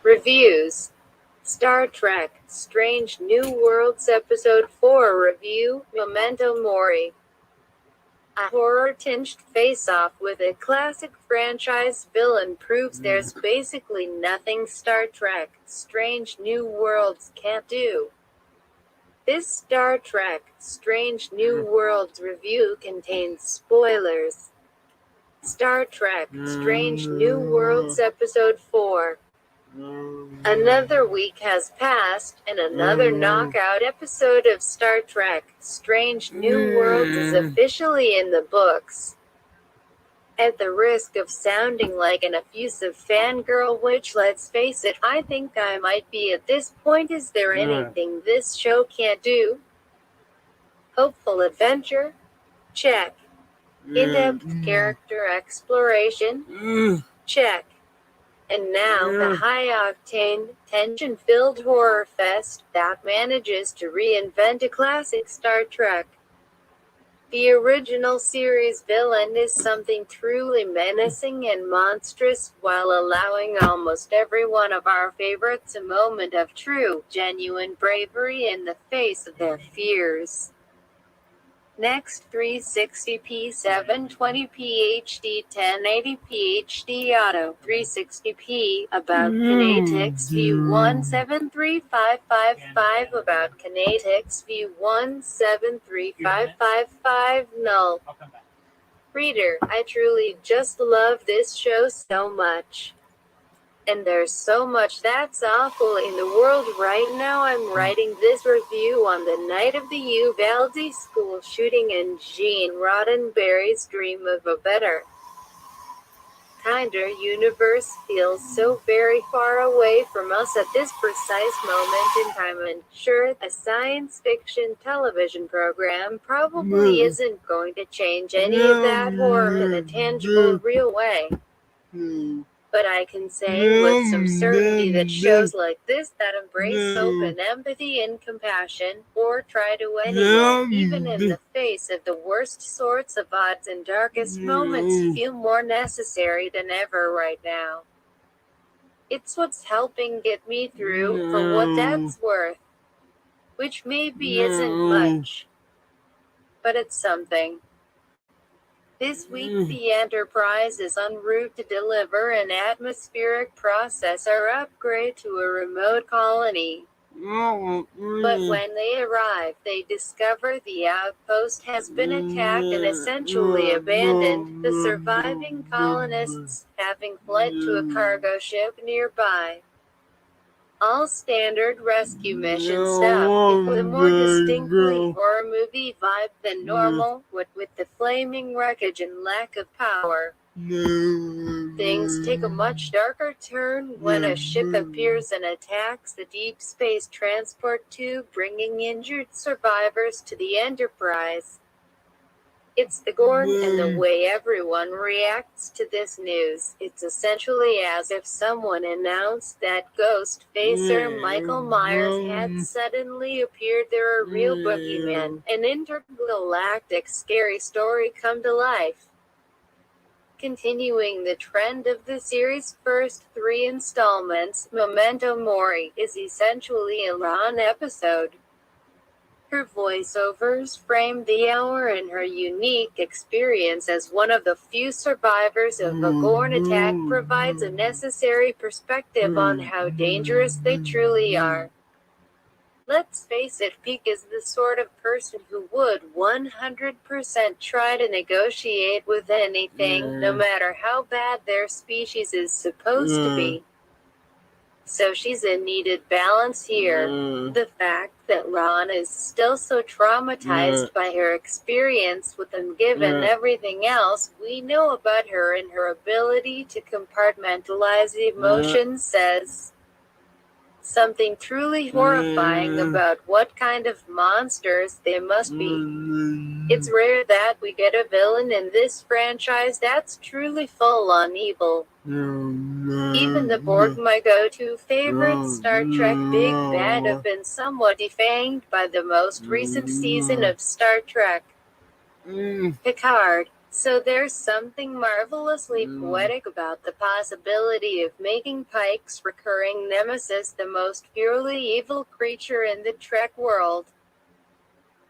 Reviews: Star Trek: Strange New Worlds Episode 4 Review, Memento Mori. A horror-tinged face-off with a classic franchise villain proves there's basically nothing Star Trek: Strange New Worlds can't do. This Star Trek: Strange New Worlds review contains spoilers. Star Trek: Strange New Worlds Episode 4. Another week has passed, and another knockout episode of Star Trek: Strange New Worlds is officially in the books. At the risk of sounding like an effusive fangirl, which, let's face it, I think I might be at this point, is there anything this show can't do? Hopeful adventure? Check. In-depth character exploration? Check. And now, the high-octane, tension-filled horror fest that manages to reinvent a classic Star Trek. The original series villain is something truly menacing and monstrous, while allowing almost every one of our favorites a moment of true, genuine bravery in the face of their fears. Next 360p 720p HD 1080p HD Auto 360p About Kinetics View 173555 About Kinetics View 173555 Null. Reader, I truly just love this show so much. And there's so much that's awful in the world right now. I'm writing this review on the night of the Uvalde school shooting, and Gene Roddenberry's dream of a better, kinder universe feels so very far away from us at this precise moment in time. And sure, a science fiction television program probably isn't going to change any of that horror in a tangible, real way. But I can say with some certainty that shows like this that embrace open empathy and compassion, or try to anyway, even in the face of the worst sorts of odds and darkest moments, feel more necessary than ever right now. It's what's helping get me through, for what that's worth. Which maybe isn't much, but it's something. This week the Enterprise is en route to deliver an atmospheric processor upgrade to a remote colony. But when they arrive, they discover the outpost has been attacked and essentially abandoned, the surviving colonists having fled to a cargo ship nearby. All standard rescue mission stuff, with a more distinctly horror movie vibe than normal, with the flaming wreckage and lack of power. Things take a much darker turn when a ship appears and attacks the deep space transport tube, bringing injured survivors to the Enterprise. It's the gore and the way everyone reacts to this news. It's essentially as if someone announced that ghost facer Michael Myers had suddenly appeared. They're a real boogeyman, an intergalactic scary story come to life. Continuing the trend of the series' first 3 installments, Memento Mori is essentially a Ron episode. Her voiceovers frame the hour, and her unique experience as one of the few survivors of a Gorn attack provides a necessary perspective on how dangerous they truly are. Let's face it, Pieck is the sort of person who would 100% try to negotiate with anything, no matter how bad their species is supposed to be. So she's a needed balance here. The fact that Ron is still so traumatized by her experience with him, given everything else we know about her and her ability to compartmentalize emotions, says something truly horrifying about what kind of monsters they must be. It's rare that we get a villain in this franchise that's truly full on evil. Even the Borg, my go-to favorite Star Trek big bad, have been somewhat defanged by the most recent season of Star Trek, Picard. So there's something marvelously poetic about the possibility of making Pike's recurring nemesis the most purely evil creature in the Trek world.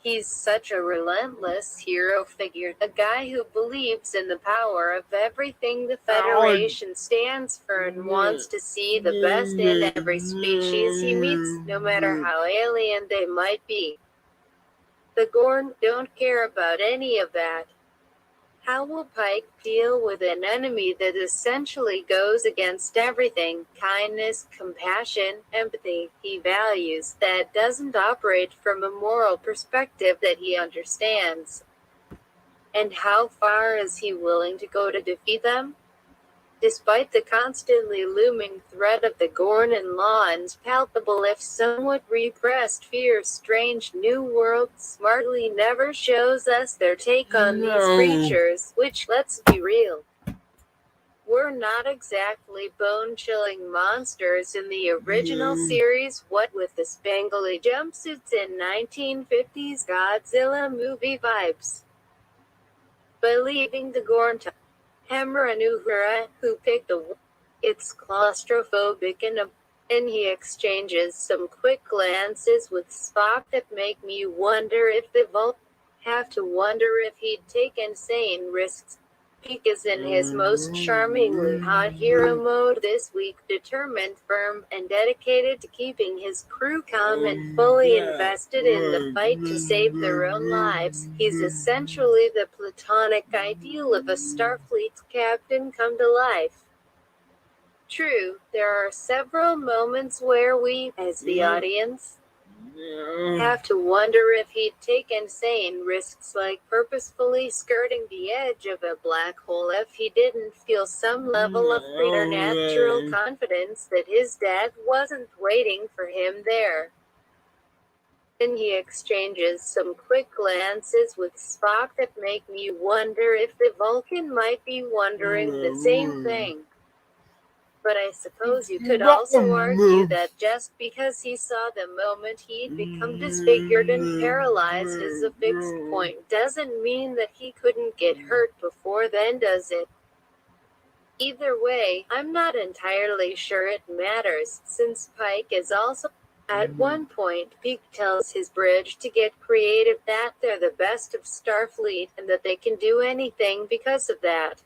He's such a relentless hero figure, a guy who believes in the power of everything the Federation stands for and wants to see the best in every species he meets, no matter how alien they might be. The Gorn don't care about any of that. How will Pike deal with an enemy that essentially goes against everything, kindness, compassion, empathy, he values, that doesn't operate from a moral perspective that he understands? And how far is he willing to go to defeat them? Despite the constantly looming threat of the Gorn and Law's palpable if somewhat repressed fear, strange new world smartly never shows us their take on these creatures, which, let's be real, were not exactly bone-chilling monsters in the original series. What with the spangly jumpsuits and 1950s Godzilla movie vibes. By leaving the Gorn to Hammer and Uhura, who picked it's claustrophobic and he exchanges some quick glances with Spock that make me wonder if the Vulcans have to wonder if he'd take insane risks. Pieck is in his most charmingly hot hero mode this week, determined, firm, and dedicated to keeping his crew calm and fully invested in the fight to save their own lives. He's essentially the platonic ideal of a Starfleet captain come to life. True, there are several moments where we, as the audience, have to wonder if he'd take insane risks like purposefully skirting the edge of a black hole if he didn't feel some level of preternatural confidence that his dad wasn't waiting for him there. Then he exchanges some quick glances with Spock that make me wonder if the Vulcan might be wondering the same thing. But I suppose you could also argue that just because he saw the moment he'd become disfigured and paralyzed as a fixed point doesn't mean that he couldn't get hurt before then, does it? Either way, I'm not entirely sure it matters, since Pike is also... At one point, Pieck tells his bridge to get creative, that they're the best of Starfleet and that they can do anything because of that.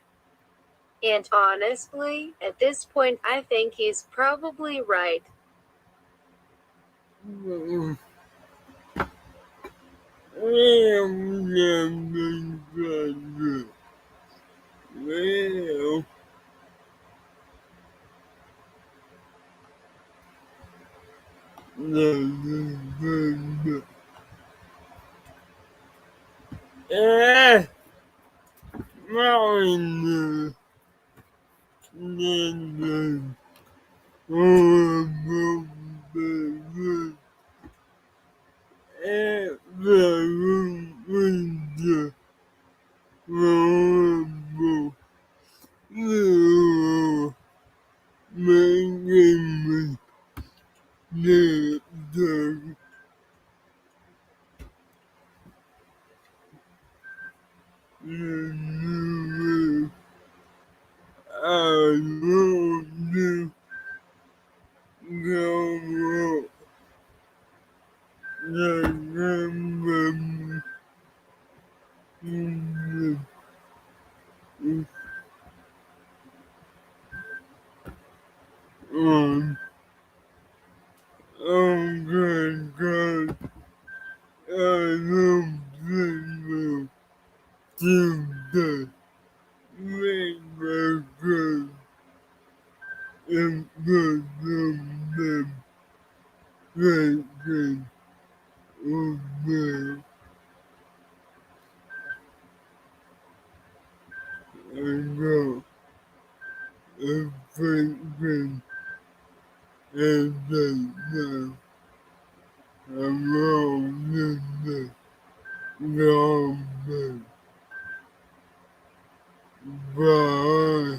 And honestly, at this point I think he's probably right. the Memento implementation of the infection and the urhfvnbg by